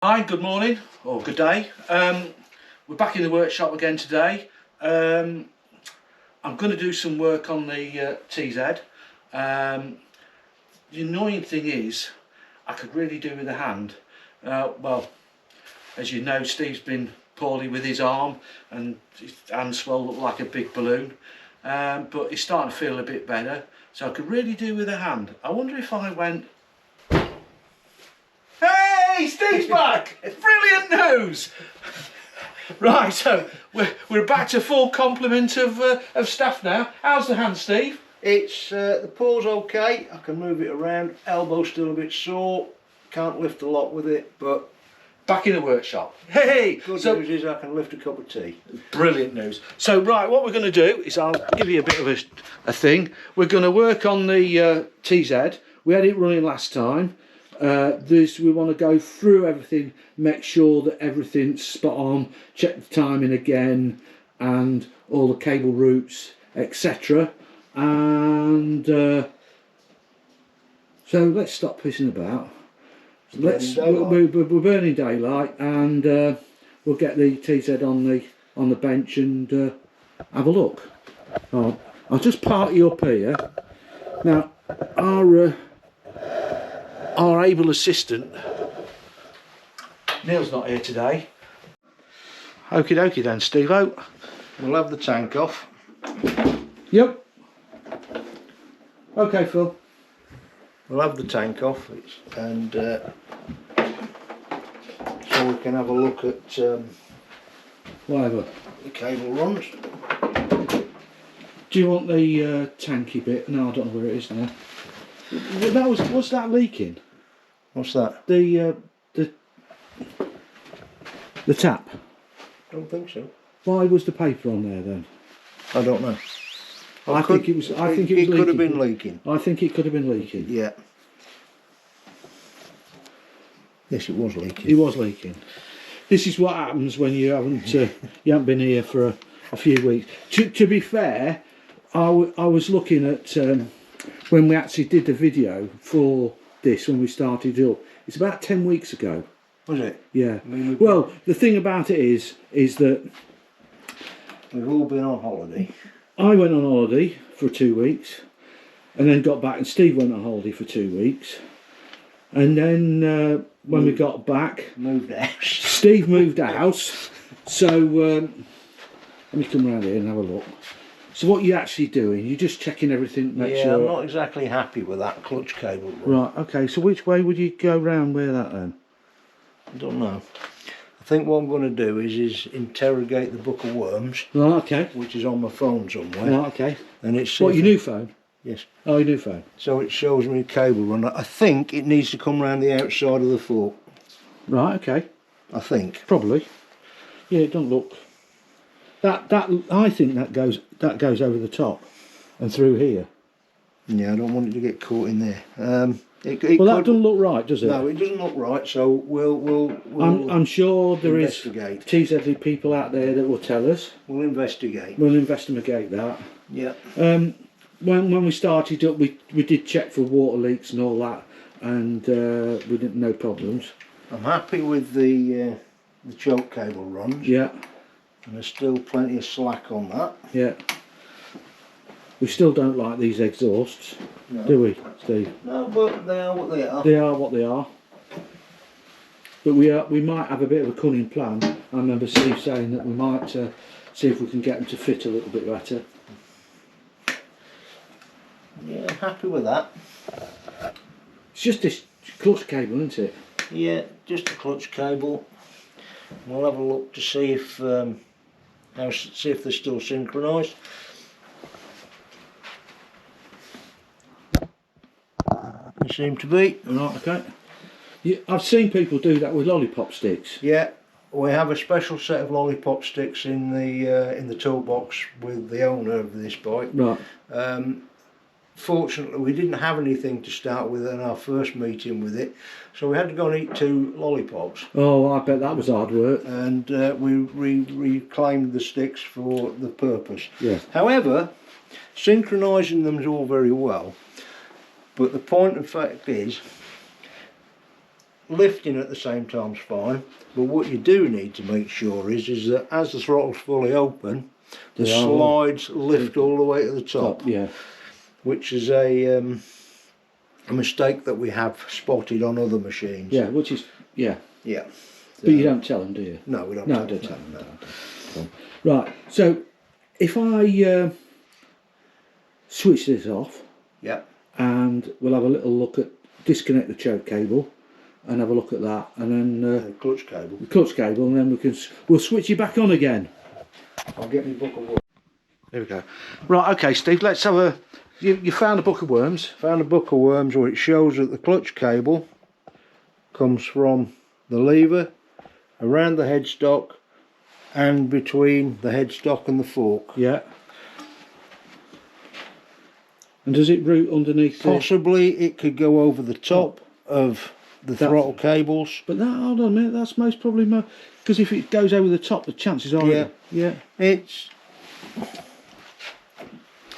Hi, good morning or good day. We're back in the workshop again today. I'm going to do some work on the TZ. The annoying thing is I could really do with a hand. Well, as you know, Steve's been poorly with his arm and his hand swelled up like a big balloon, but he's starting to feel a bit better, so I could really do with a hand. I wonder if I went... Hey, Steve's back! Brilliant news! Right, so we're back to full complement of staff now. How's the hand, Steve? It's the paw's okay. I can move it around. Elbow's still a bit sore. Can't lift a lot with it, but Back in the workshop. Hey! good news is I can lift a cup of tea. Brilliant news. So right, what we're going to do is I'll give you a bit of a thing. We're going to work on the TZ. We had it running last time. We want to go through everything, make sure that everything's spot on, check the timing again and all the cable routes, etc. And so let's stop pissing about. We're burning daylight, and we'll get the TZ on the bench and have a look. Right, I'll just park you up here. Now our able assistant Neil's not here today. Okie dokie then, Steve-o. We'll have the tank off. Yep. Okay, Phil. We'll have the tank off, and so we can have a look at Whatever. the cable runs. Do you want the tanky bit? No, I don't know where it is now. Was that leaking? What's that? The tap. Don't think so. Why was the paper on there then? I don't know. I think it was leaking. Could have been leaking. I think it could have been leaking. Yeah. Yes, it was leaking. It was leaking. This is what happens when you haven't been here for a few weeks. To be fair, I was looking at when we actually did the video for this, when we started up. It's about 10 weeks ago. Was it? Yeah. Well, the thing about it is that we've all been on holiday. I went on holiday for 2 weeks and then got back, and Steve went on holiday for 2 weeks, and then when we got back, moved house. Steve moved house. So let me come around here and have a look. So what are you actually doing? You're just checking everything, make sure. I'm not exactly happy with that clutch cable run. Right, okay, so which way would you go round with that then? I don't know. I think what I'm going to do is interrogate the book of worms. Right, okay. Which is on my phone somewhere. Right, okay. And it's what, your new phone? Yes. Oh, your new phone. So it shows me cable run. I think it needs to come round the outside of the fork. Right, okay. I think. Probably. Yeah, it don't look. That I think that goes over the top and through here. Yeah, I don't want it to get caught in there. That doesn't look right, does it? No, it doesn't look right. So we'll I'm sure there is investigate. TZ people out there that will tell us. We'll investigate. We'll investigate that. Yeah. When we started up, we did check for water leaks and all that, and we didn't no problems. I'm happy with the choke cable runs. Yeah. And there's still plenty of slack on that. Yeah. We still don't like these exhausts, no. Do we, Steve? No, but they are what they are. They are what they are. But we might have a bit of a cunning plan. I remember Steve saying that we might see if we can get them to fit a little bit better. Yeah, I'm happy with that. It's just this clutch cable, isn't it? Yeah, just a clutch cable. We'll have a look to see if they're still synchronised. They seem to be. Right, okay. Yeah, I've seen people do that with lollipop sticks. Yeah, we have a special set of lollipop sticks in the toolbox with the owner of this bike. Right. Fortunately, we didn't have anything to start with in our first meeting with it, so we had to go and eat 2 lollipops. Oh, I bet that was hard work. And we reclaimed the sticks for the purpose. Yeah. However, synchronising them is all very well, but the point of fact is lifting at the same time is fine, but what you do need to make sure is that as the throttle's fully open, the slides lift all the way to the top. Yeah. Which is a mistake that we have spotted on other machines. Yeah, which is, yeah. Yeah. But you don't tell them, do you? No, we don't. No, don't tell them. No. Right, so if I switch this off, yeah, and we'll have a little look at, disconnect the choke cable and have a look at that, and then the clutch cable. The clutch cable, and then we'll switch it back on again. I'll get my book of worms. There we go. Right, okay, Steve, let's have a. You found a book of worms. Found a book of worms where it shows that the clutch cable comes from the lever around the headstock and between the headstock and the fork. Yeah. And does it route underneath? Possibly it could go over the top of the throttle cables. But that, hold on a minute, that's most probably because if it goes over the top, the chances are. Yeah.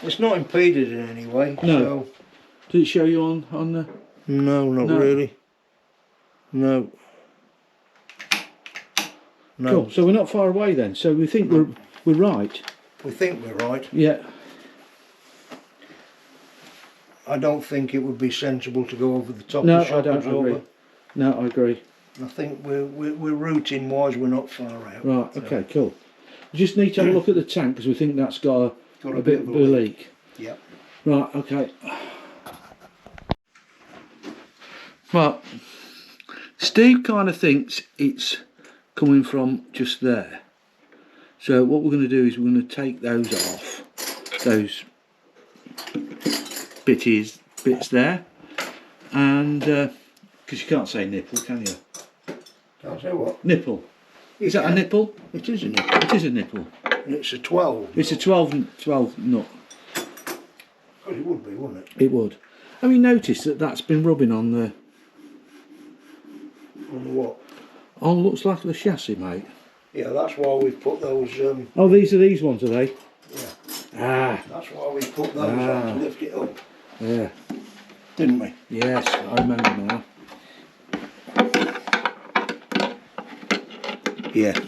It's not impeded in any way. No. So. Did it show you on the? No, not really. No. No. Cool. So we're not far away then. So we think we're right. We think we're right. Yeah. I don't think it would be sensible to go over the top. No, of the shock I don't absorber. agree. No, I agree. I think we're routing wise. We're not far out. Right. Okay. Cool. We just need to have a look at the tank because we think that's got a bit of a leak. Yep. Right. Okay. Well, Steve kind of thinks it's coming from just there. So what we're going to do is we're going to take those off, those bits there, and because you can't say nipple, can you? Can't say what? Nipple. Is that a nipple? It is a nipple. It is a nipple. And it's a 12. It's a 12 nut. Well, it would be, wouldn't it? It would. Have you noticed that that's been rubbing on the? On the what? On looks like the chassis, mate. Yeah, that's why we've put those. Oh, these are these ones, are they? Yeah. Ah. That's why we put those on to lift it up. Yeah. Didn't we? Yes, I remember now. Yeah.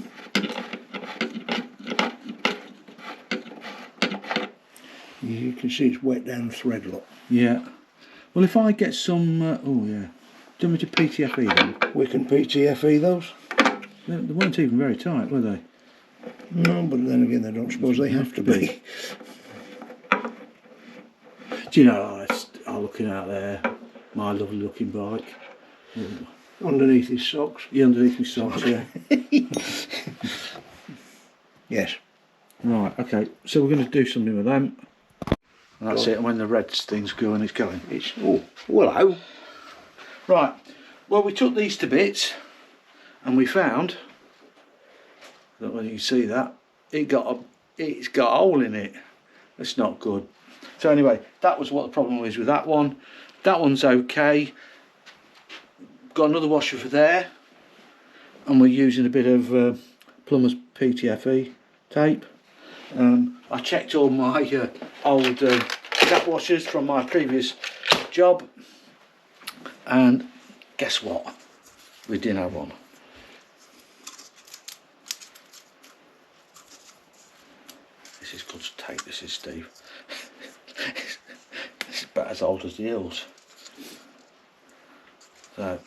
You can see it's wet down the thread lock. Yeah. Well, if I get some, oh yeah. Do you want me to PTFE them? We can PTFE those. They weren't even very tight, were they? No, but then again, I don't suppose they have to be. Do you know, I'm looking out there, my lovely looking bike. Underneath his socks. Yeah, underneath my socks, yeah. Yes. Right, okay, so we're going to do something with them. And that's it, and when the red thing's going, it's going. It's, oh, hello. Right, well, we took these to bits, and we found, I don't know whether you can see that, it's got a hole in it. It's not good. So anyway, that was what the problem was with that one. That one's okay. Got another washer for there, and we're using a bit of plumber's PTFE tape. I checked all my old gap washers from my previous job, and guess what? We didn't have one. This is good tape, this is, Steve. This is about as old as the hills. So,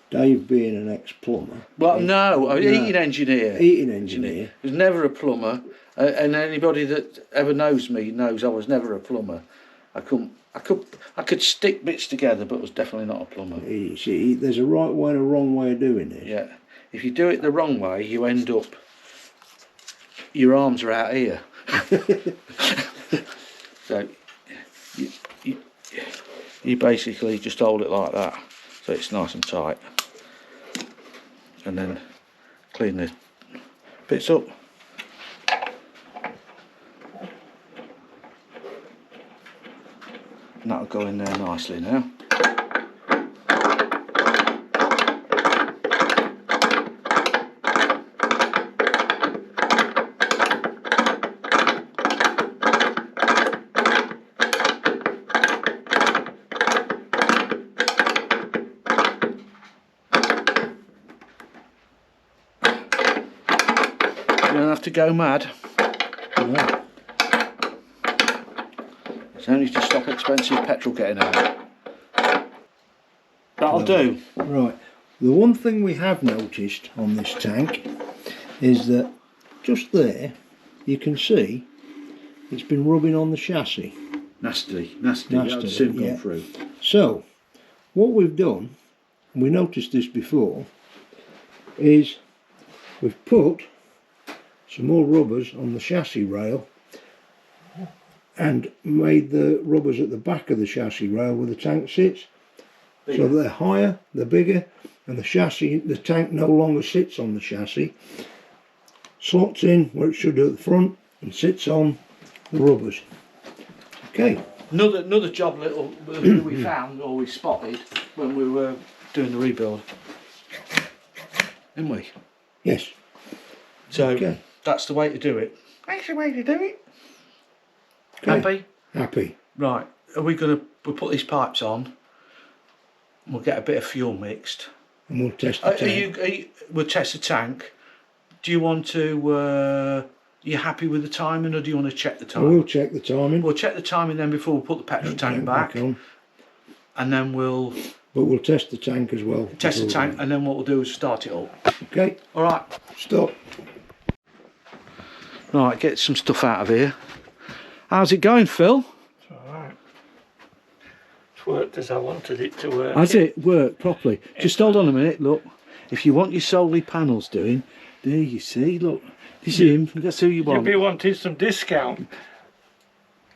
Dave being an ex-plumber. well, no, heating engineer. Heating engineer. Was never a plumber, and anybody that ever knows me knows I was never a plumber. I could stick bits together, but was definitely not a plumber. You see, there's a right way and a wrong way of doing this. Yeah, if you do it the wrong way, you end up, your arms are out here. So you basically just hold it like that, so it's nice and tight, and then clean the bits up. And that'll go in there nicely now. don't have to go mad. No. It's only to stop expensive petrol getting out. That'll do. Right. The one thing we have noticed on this tank is that just there you can see it's been rubbing on the chassis. Nasty. That'll soon yeah. come through. So what we've done, and we noticed this before, is we've put some more rubbers on the chassis rail and made the rubbers at the back of the chassis rail where the tank sits. Bigger. So they're higher, they're bigger, and the tank no longer sits on the chassis. Slots in where it should at the front and sits on the rubbers. Okay. Another job little that we found or we spotted when we were doing the rebuild. Didn't we? Yes. So Okay. that's the way to do it. That's the way to do it. Okay. Happy? Happy. Right. We'll put these pipes on. We'll get a bit of fuel mixed. And we'll test the tank. We'll test the tank. Do you want to? Are you happy with the timing, or do you want to check the timing? We'll check the timing. We'll check the timing then before we put the petrol tank back, on. and then we'll test the tank as well. test the tank, and then what we'll do is start it up. Okay. All right. Stop. Right. Get some stuff out of here. How's it going, Phil? It's alright. It's worked as I wanted it to work. Has it worked properly? Just hold on a minute. Look, if you want your solely panels doing, there you see. Look, this is him. That's who you want. You'll be wanting some discount.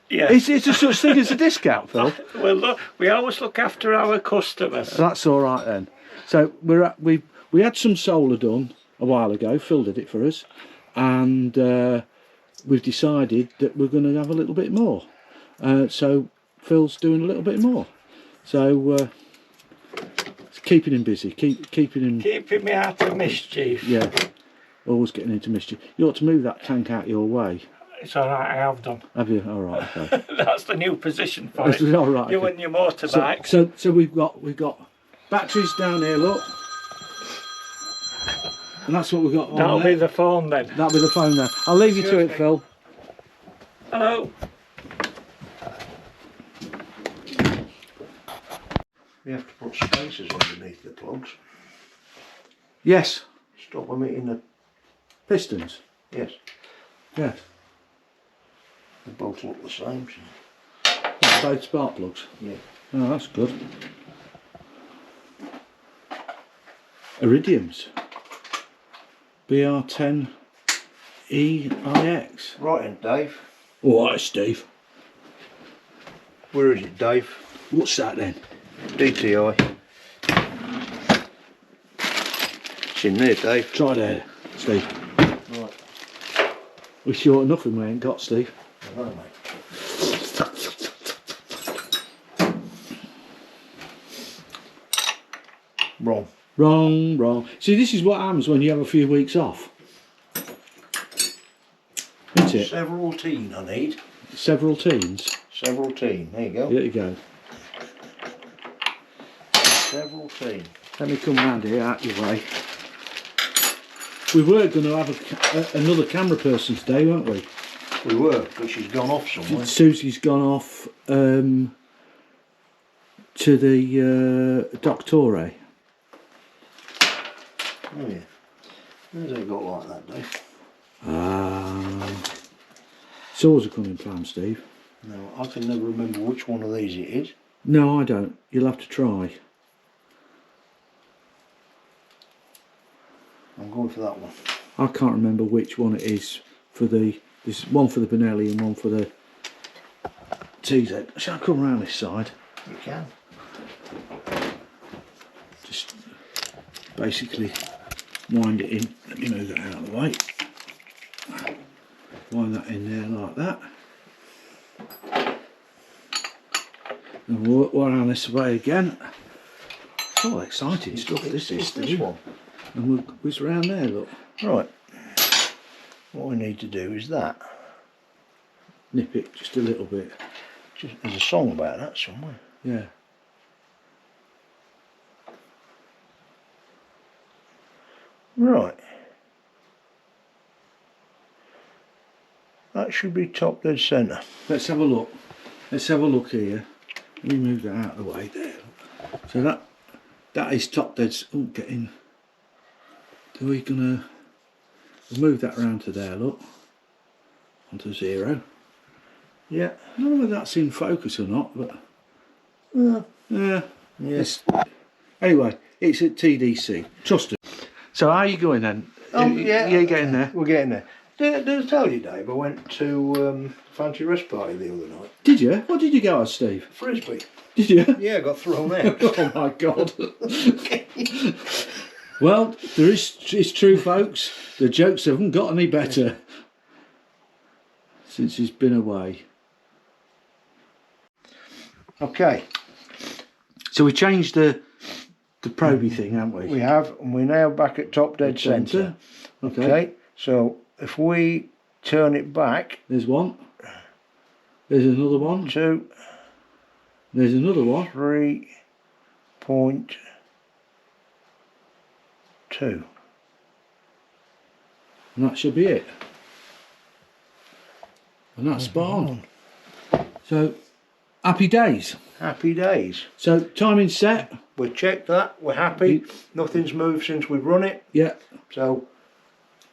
Yeah. Is there such thing as a discount, Phil? Well, look, we always look after our customers. That's all right then. So we had some solar done a while ago. Phil did it for us, and we've decided that we're going to have a little bit more. So Phil's doing a little bit more. So it's keeping him busy. Keeping him. Keeping me out of mischief. Yeah. Always getting into mischief. You ought to move that tank out your way. It's alright, I have done. Have you? All right. Okay. That's the new position for it. All right. You Okay. and your motorbike. So we've got batteries down here. Look. And that's what we've got on That'll there. be the phone then. That'll be the phone there. I'll leave you to it, Excuse me. Phil. Hello. We have to put spacers underneath the plugs. Yes. Stop them hitting the. Pistons. Yes. Yes. They both look the same. Both spark plugs. Yeah. Oh, that's good. Iridiums. BR10 EIX. Right, and Dave. All right, Steve. Where is it, Dave? What's that then? DTI. It's in there, Dave. Try there, Steve. Right. We're short of nothing we ain't got, Steve. Hello, mate. Wrong. Wrong. See, this is what happens when you have a few weeks off. Isn't it? Several teen I need. Several teens. Several teen. There you go. There you go. Several teen. Let me come round here, out your way. We were going to have another camera person today, weren't we? We were, but she's gone off somewhere. Susie's gone off to the Doctore. Oh yeah. Where's it got like that, Dave? It's always a cunning plan, Steve. No, I can never remember which one of these it is. No, I don't. You'll have to try. I'm going for that one. I can't remember which one it is for the. There's one for the Benelli and one for the TZ. Shall I come round this side? You can. Just basically wind it in. Let me move that out of the way. Wind that in there like that. And work around this way again. It's all exciting stuff this is. It's this one. And we'll whiz round there, look. Right. What we need to do is that. Nip it just a little bit. There's a song about that somewhere. Yeah. Right. that should be top dead centre. Let's have a look. Let's have a look here. Let me move that out of the way there. So that is top dead. Oh, get in. Are we gonna move that round to there? Look, onto 0. Yeah. I don't know whether that's in focus or not, but yeah. Yes. Anyway, it's at TDC. Trust it. So how are you going then? Yeah. You're getting there. We're getting there. Did I tell you, Dave? I went to Fancy Rest Party the other night. Did you? What did you go as, Steve? Frisbee. Did you? Yeah, I got thrown out. Oh my God. Well, it's true, folks. The jokes haven't got any better since he's been away. Okay. So we changed the proby thing, haven't we? We have, and we're now back at top dead centre. Okay. So if we turn it back. There's one. There's another one. 2. There's another one. 3.2. And that should be it. And that's spot on. So, happy days. Happy days. So, timing set. We've checked that, we're happy. Nothing's moved since we've run it. Yeah. So,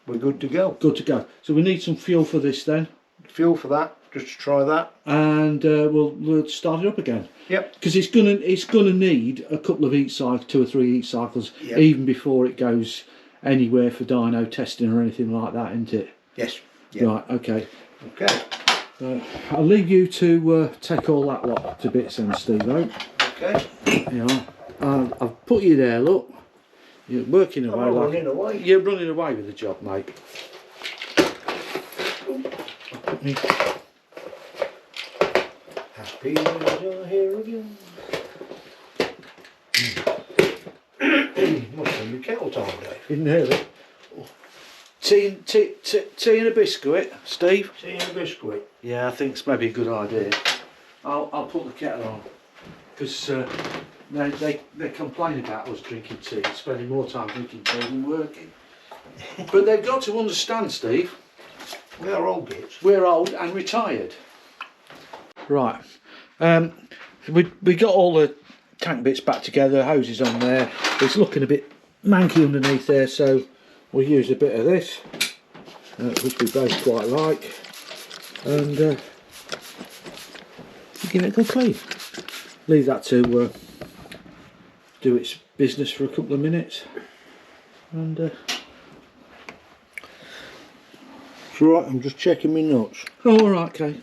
we're good to go. Good to go. So, we need some fuel for this then. Fuel for that, just to try that. And we'll start it up again. Yep. Because it's gonna need a couple of heat cycles, 2 or 3 heat cycles, yep, even before it goes anywhere for dyno testing or anything like that, isn't it? Yes. Yep. Right. Okay. Okay. I'll leave you to take all that lot to bits then, Steve-o. Okay. You know, I've put you there. Look, you're working away. I'm running away. You're running away with the job, mate. Happy days are here again. Must be your kettle time, Dave. Isn't it? Tea and a biscuit, Steve? Tea and a biscuit. Yeah, I think it's maybe a good idea. I'll put the kettle on because they complain about us drinking tea, spending more time drinking tea than working. But they've got to understand, Steve. We are old bits. We're old and retired. Right. We got all the tank bits back together, hoses on there. It's looking a bit manky underneath there, so we'll use a bit of this, which we both quite like, and give it a good clean. Leave that to do its business for a couple of minutes, and it's right, I'm just checking my nuts. oh, all right, okay.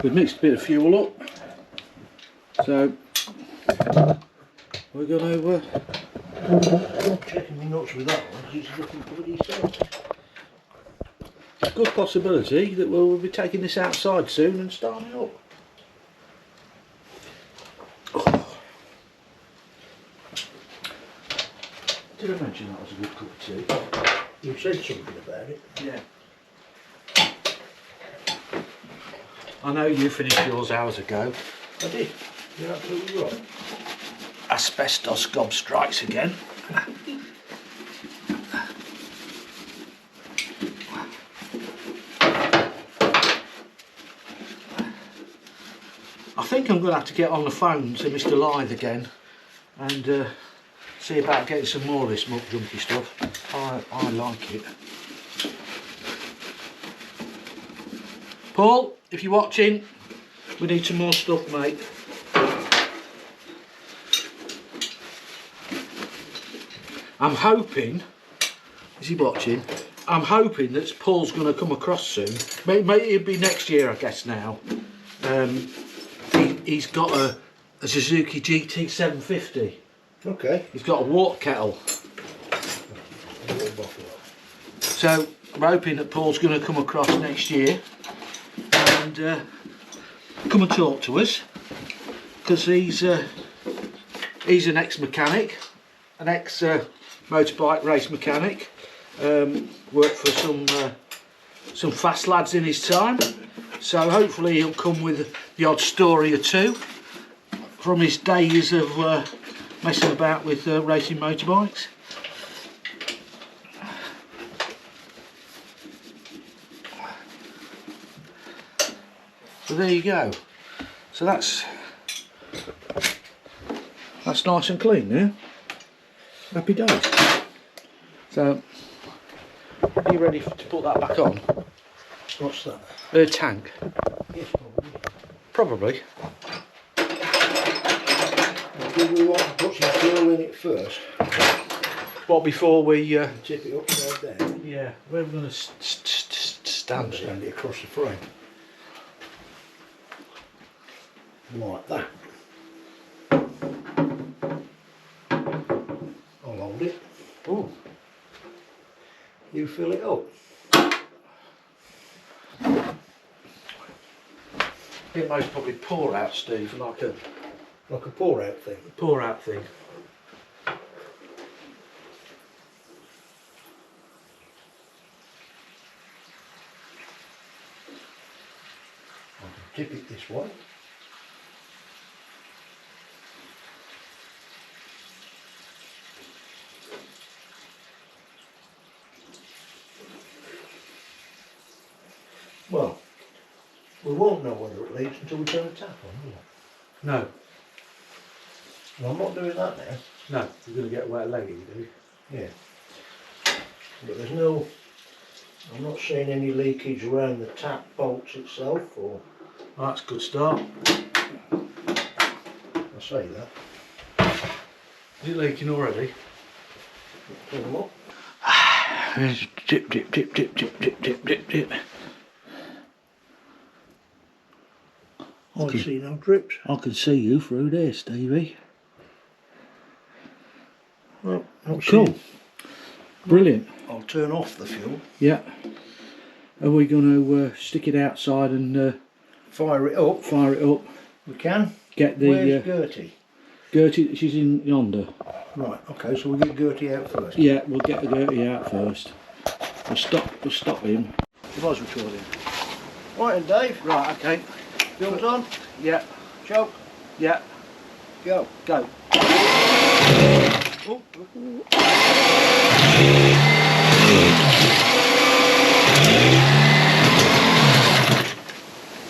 We've mixed a bit of fuel up, so we're going to Checking my nuts with that one because it's looking bloody soft. good possibility that we'll be taking this outside soon and starting up. Oh. Did I mention that was a good cup of tea? You said something about it. Yeah. I know you finished yours hours ago. I did. You're absolutely right. Asbestos gob strikes again. I think I'm going to have to get on the phone to Mr. Lythe again and see about getting some more of this muck junky stuff. I like it. Paul, if you're watching, we need some more stuff, mate. I'm hoping, is he watching? I'm hoping that Paul's going to come across soon. Maybe it'll be next year, I guess now. He's got a Suzuki GT 750. Okay. He's got a water kettle. So I'm hoping that Paul's going to come across next year and come and talk to us, because he's an ex-mechanic, an ex-motorbike race mechanic. Worked for some fast lads in his time, so hopefully he'll come with the odd story or two from his days of messing about with racing motorbikes. So there you go. So that's nice and clean now. Happy days. So are you ready to put that back on? What's that? The tank. Yes, Probably. do we want to put some fuel in it first? What, before we Tip it upside down? yeah, where are we going to stand it? Stand it across the frame. Like that. I'll hold it. Oh, You fill it up. it most probably pour out, Steve, like a Like a pour out thing. pour out thing. I can tip it this way. Well, we won't know whether it leaks until we turn the tap on, will we? No, Well, I'm not doing that now. no, you're going to get wet leg, you do. Yeah. But there's no, I'm not seeing any leakage around the tap bolts itself, or Well, that's a good start. I say that. Is it leaking already? Pull them up. Dip, dip, dip, dip, dip, dip, dip, dip, dip. I can see no drips. I can see you through there, Stevie. Well, not Cool. seeing- Brilliant. I'll turn off the fuel. Yeah. Are we going to stick it outside and Fire it up. fire it up? We can. Get the Where's Gertie? Gertie, she's in yonder. Right, okay, so we'll get Gertie out first. Yeah, we'll get the Gertie out first. We'll stop him. It was recording. Right, and Dave, Right, okay. fuel's on. Yeah, Choke. yeah, Go. go. Oh.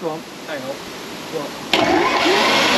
Go on. Hang on. Go on.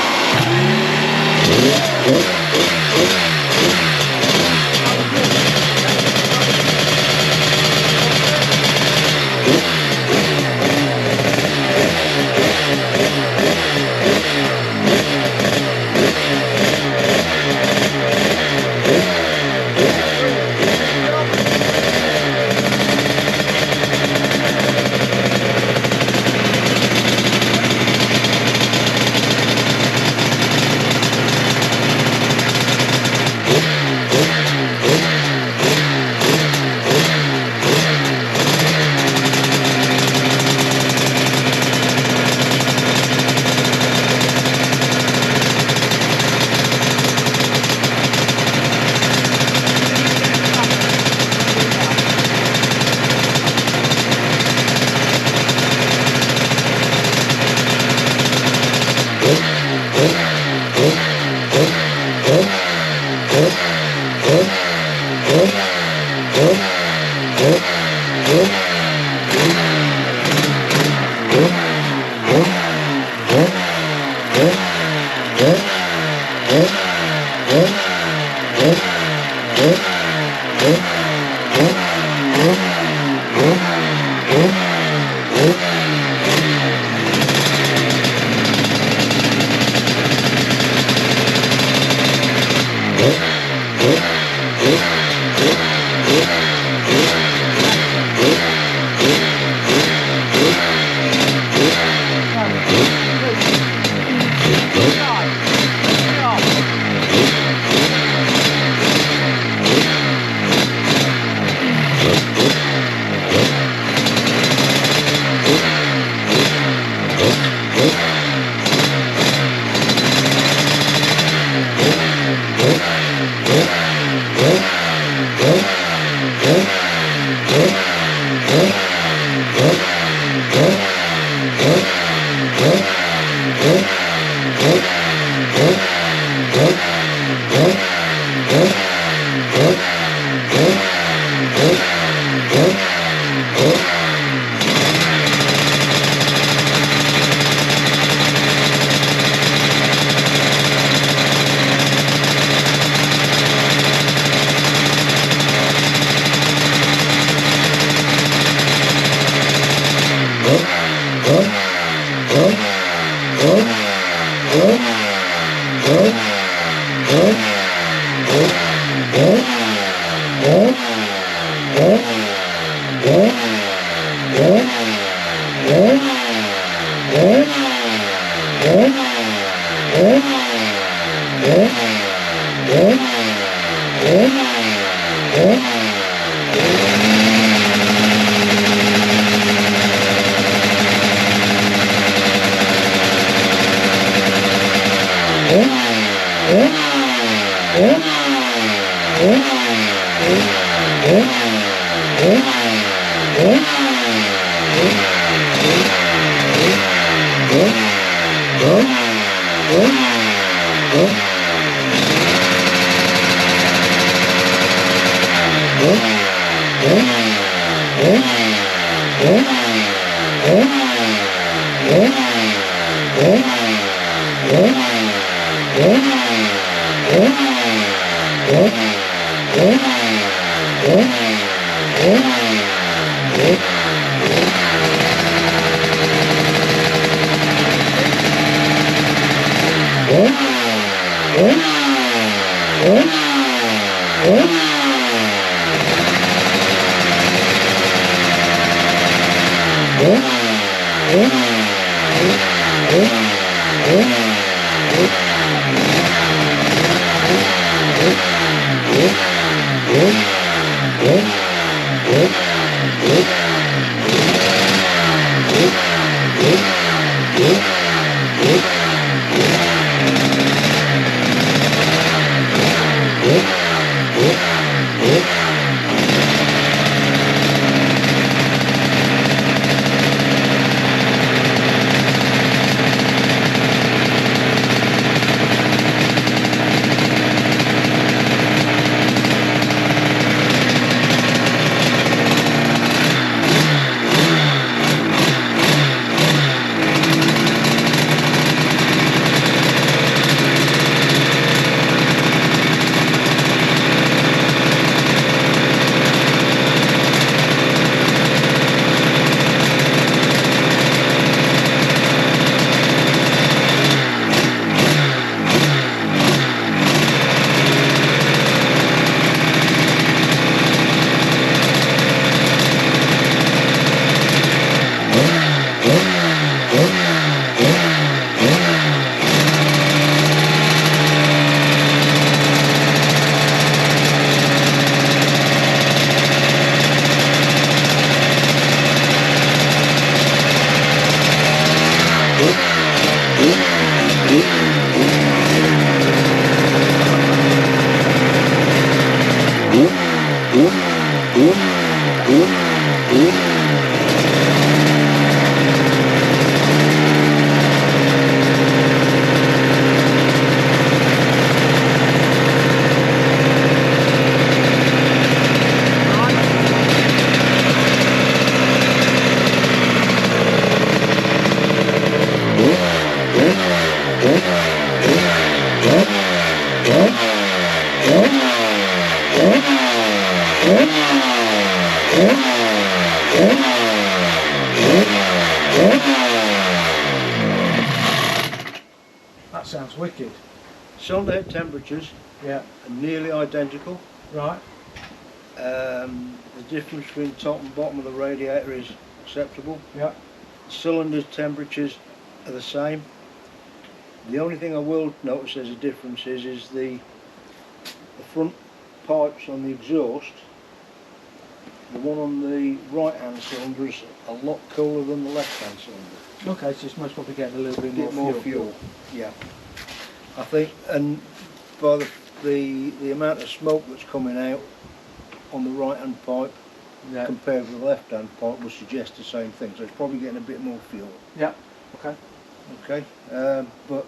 That sounds wicked. Solenoid temperatures Yeah. are nearly identical. Right. The difference between top and bottom of the radiator is acceptable. Yeah. Cylinder temperatures are the same. The only thing I will notice as a difference is the front pipes on the exhaust. The one on the right hand cylinder is a lot cooler than the left hand cylinder. Okay, so it's most probably getting a little bit Get more more fuel. fuel. Yeah. I think, and by the amount of smoke that's coming out on the right hand pipe Yeah. compared with the left hand pipe would suggest the same thing. So it's probably getting a bit more fuel. Yeah. Okay. Okay. But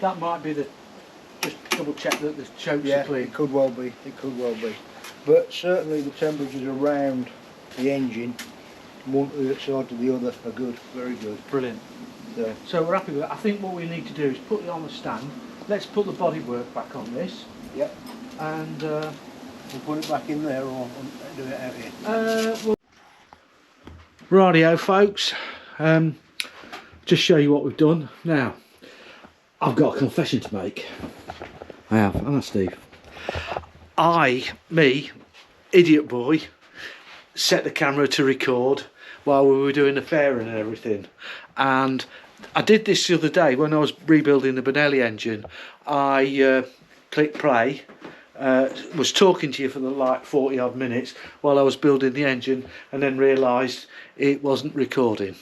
That might be the. Just double check that the chokes yeah, are clean. it could well be. It could well be. But certainly the temperatures around the engine, one side to the other, are good. Very good. Brilliant. So we're happy with that. I think what we need to do is put it on the stand. Let's put the bodywork back on this. Yep. And We'll put it back in there or do it out here. well, rightio, folks. Just show you what we've done. Now, I've got a confession to make. I have, haven't I, Steve? Me, idiot boy, set the camera to record while we were doing the fairing and everything. And I did this the other day when I was rebuilding the Benelli engine. I clicked play, was talking to you for like 40 odd minutes while I was building the engine, and then realised it wasn't recording.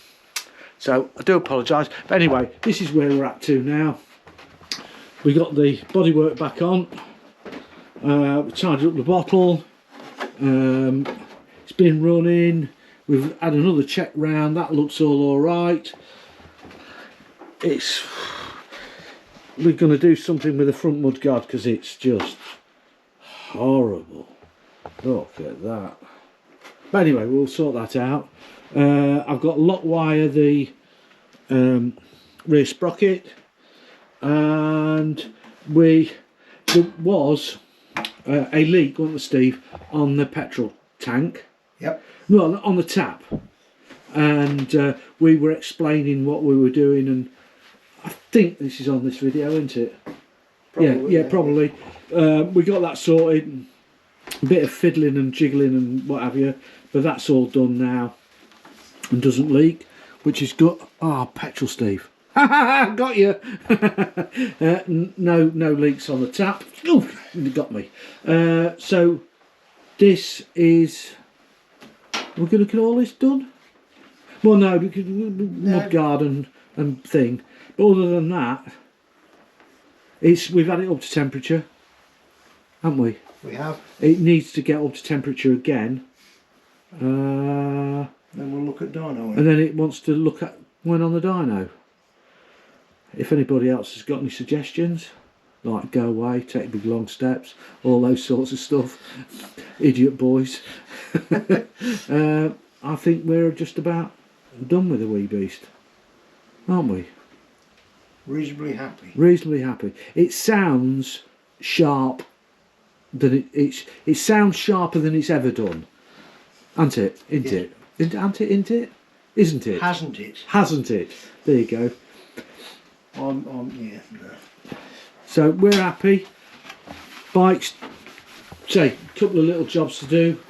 So I do apologise. But anyway, this is where we're at to now. We got the bodywork back on. We tidied up the bottle. It's been running. We've had another check round. That looks all right. We're going to do something with the front mudguard because it's just horrible. Look at that. But anyway, we'll sort that out. I've got lock wire the rear sprocket, and there was a leak, wasn't there, Steve, on the petrol tank? Yep. No, on the tap. And we were explaining what we were doing, and I think this is on this video, isn't it? Probably, yeah, probably. We got that sorted. A bit of fiddling and jiggling and what have you, but that's all done now and doesn't leak, which is good. Ah, petrol, Steve. Got you. No leaks on the tap. Oof, you got me. So this is, we're going to get all this done. Well, no, because mudguard and thing. But other than that, we've had it up to temperature, haven't we? We have. It needs to get up to temperature again. Then we'll look at dyno. And then it wants to look at when on the dyno. If anybody else has got any suggestions, like go away, take big long steps, all those sorts of stuff, idiot boys. I think we're just about done with the wee beast, aren't we? Reasonably happy. Reasonably happy. It sounds sharp. It sounds sharper than it's ever done, hasn't it? Isn't it? Isn't it? Isn't it? Hasn't it? Hasn't it? There you go. Yeah. No. So we're happy. Bikes, say, a couple of little jobs to do.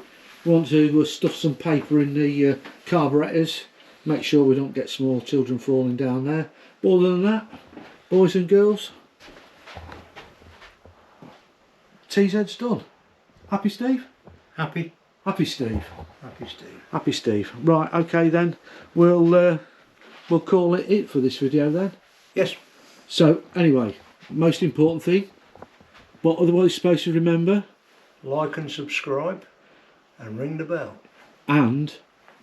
Want to stuff some paper in the carburetors. Make sure we don't get small children falling down there. But other than that, boys and girls, TZ's done. Happy, Steve? Happy? Happy, Steve. Happy, Steve. Happy, Steve. Right, okay then. We'll call it for this video then. Yes. So anyway, most important thing, what otherwise supposed to remember? Like and subscribe and ring the bell. And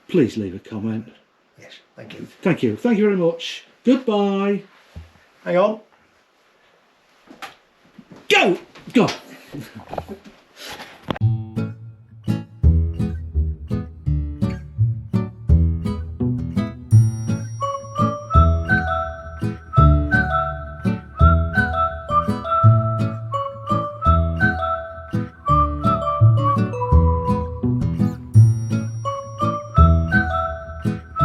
please leave a comment. Yes, thank you. Thank you. Thank you very much. Goodbye. Hang on. Go! Go!